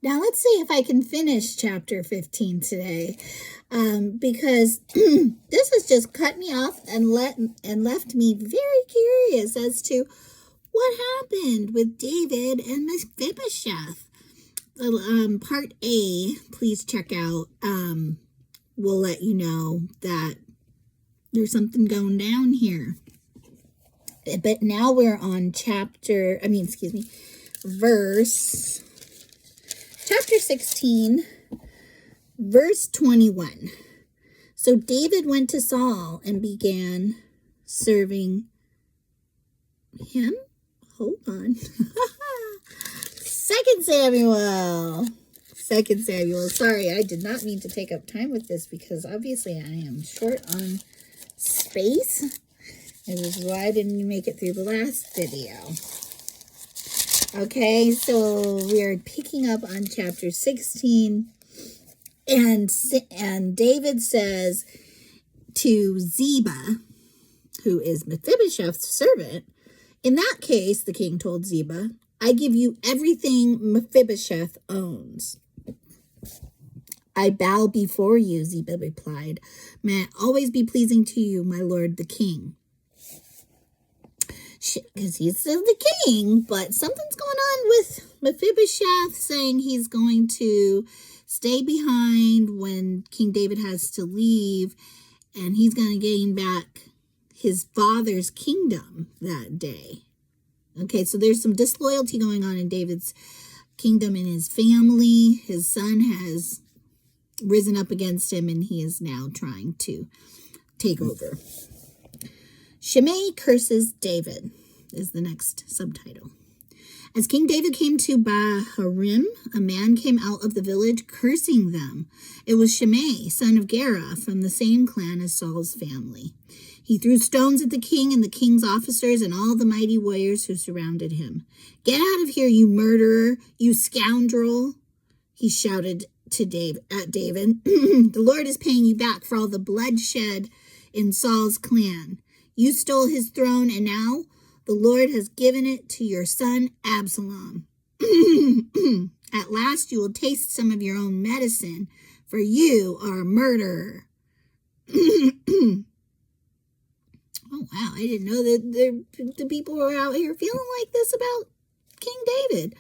Now let's see if I can finish chapter 15 today, because this has just cut me off and left me very curious as to what happened with David and Mephibosheth. Part A, please check out. We'll let you know that there's something going down here. But now we're on chapter 16, verse 21. So David went to Saul and began serving him. Hold on. 2 Samuel. Sorry, I did not mean to take up time with this because obviously I am short on space. And this is why I didn't make it through the last video. Okay, so we're picking up on chapter 16. And David says to Ziba, who is Mephibosheth's servant, in that case, the king told Ziba, I give you everything Mephibosheth owns. I bow before you, Ziba replied. May it always be pleasing to you, my lord the king. Because he's the king, but something's going on with Mephibosheth saying he's going to stay behind when King David has to leave, and he's going to gain back his father's kingdom that day. Okay, so there's some disloyalty going on in David's kingdom and his family. His son has risen up against him, and he is now trying to take over. Shimei curses David is the next subtitle. As King David came to Bahurim, a man came out of the village cursing them. It was Shimei, son of Gera, from the same clan as Saul's family. He threw stones at the king and the king's officers and all the mighty warriors who surrounded him. Get out of here, you murderer, you scoundrel, he shouted at David. The Lord is paying you back for all the bloodshed in Saul's clan. You stole his throne, and now the Lord has given it to your son Absalom. At last you will taste some of your own medicine, for you are a murderer. Oh, wow, I didn't know that the people were out here feeling like this about King David.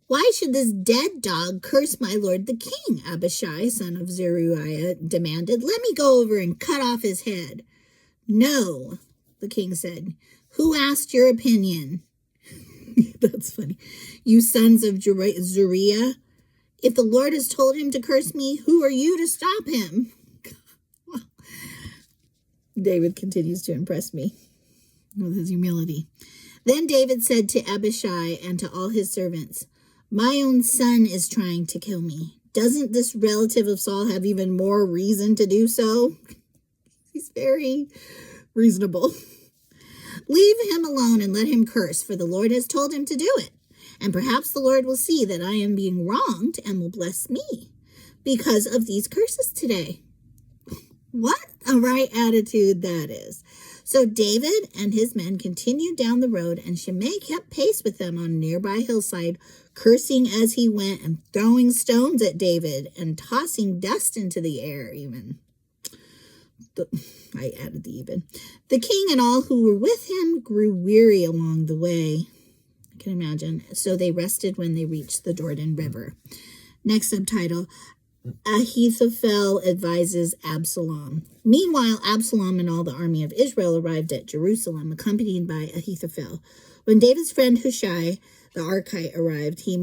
Why should this dead dog curse my lord the king? Abishai, son of Zeruiah, demanded. Let me go over and cut off his head. No, the king said. Who asked your opinion? That's funny. You sons of Zeruiah. If the Lord has told him to curse me, who are you to stop him? David continues to impress me with his humility. Then David said to Abishai and to all his servants, my own son is trying to kill me. Doesn't this relative of Saul have even more reason to do so? He's very reasonable. Leave him alone and let him curse, for the Lord has told him to do it. And perhaps the Lord will see that I am being wronged and will bless me because of these curses today. What a right attitude that is. So David and his men continued down the road, and Shimei kept pace with them on a nearby hillside, cursing as he went and throwing stones at David and tossing dust into the air even. I added the even. The king and all who were with him grew weary along the way. I can imagine. So they rested when they reached the Jordan River. Next subtitle, Ahithophel advises Absalom. Meanwhile, Absalom and all the army of Israel arrived at Jerusalem, accompanied by Ahithophel. When David's friend Hushai, the Archite, arrived, he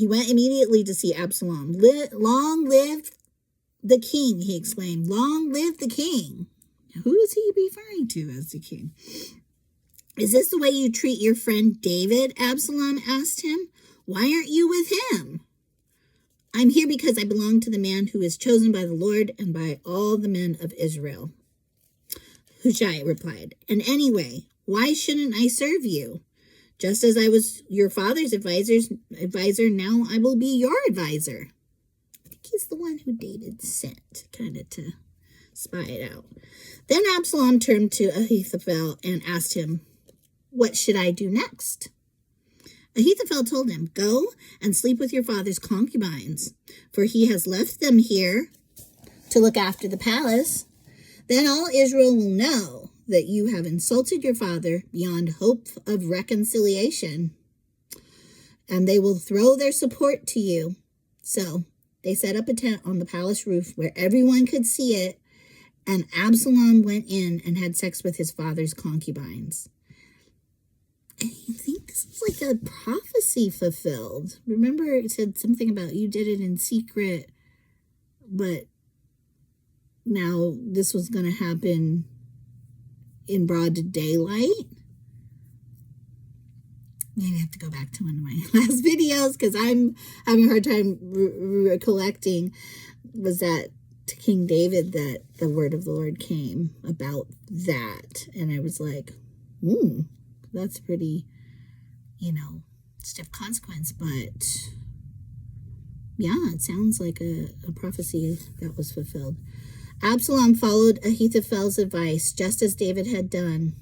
went immediately to see Absalom. Long live the king, he exclaimed. Long live the king. Who is he referring to as the king? Is this the way you treat your friend David? Absalom asked him. Why aren't you with him? I'm here because I belong to the man who is chosen by the Lord and by all the men of Israel. Hushai replied, and anyway, why shouldn't I serve you? Just as I was your father's advisor, now I will be your advisor. I think he's the one who David sent, kind of to spy it out. Then Absalom turned to Ahithophel and asked him, what should I do next? Ahithophel told him, "Go and sleep with your father's concubines, for he has left them here to look after the palace. Then all Israel will know that you have insulted your father beyond hope of reconciliation, and they will throw their support to you." So they set up a tent on the palace roof where everyone could see it, and Absalom went in and had sex with his father's concubines. And you think this is like a prophecy fulfilled. Remember, it said something about you did it in secret, but now this was going to happen in broad daylight. Maybe I have to go back to one of my last videos because I'm having a hard time recollecting. Was that to King David that the word of the Lord came about that? And I was like, that's pretty, stiff consequence. But yeah, it sounds like a prophecy that was fulfilled. Absalom followed Ahithophel's advice, just as David had done.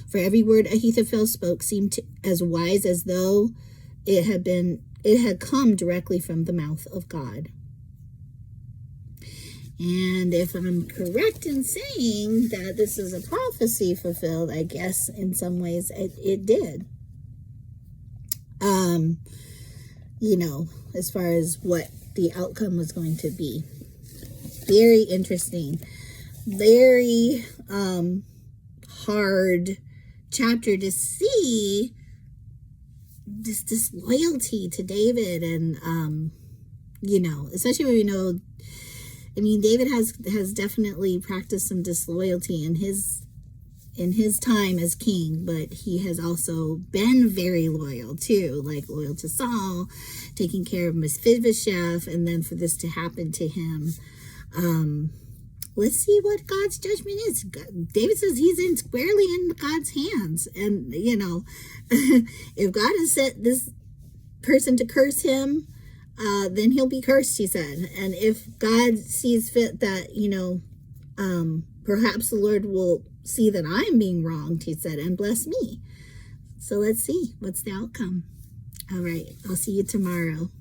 For every word Ahithophel spoke seemed as wise as though it had come directly from the mouth of God. And if I'm correct in saying that this is a prophecy fulfilled, I guess in some ways it did. As far as what the outcome was going to be. Very interesting. Very hard chapter to see this disloyalty to David, and especially when we know, David has definitely practiced some disloyalty in his time as king, but he has also been very loyal too, like loyal to Saul, taking care of Mephibosheth, and then for this to happen to him. Let's see what God's judgment is. David says he's squarely in God's hands. And, if God has set this person to curse him, then he'll be cursed, he said. And if God sees fit that, perhaps the Lord will see that I'm being wronged, he said, and bless me. So let's see. What's the outcome? All right. I'll see you tomorrow.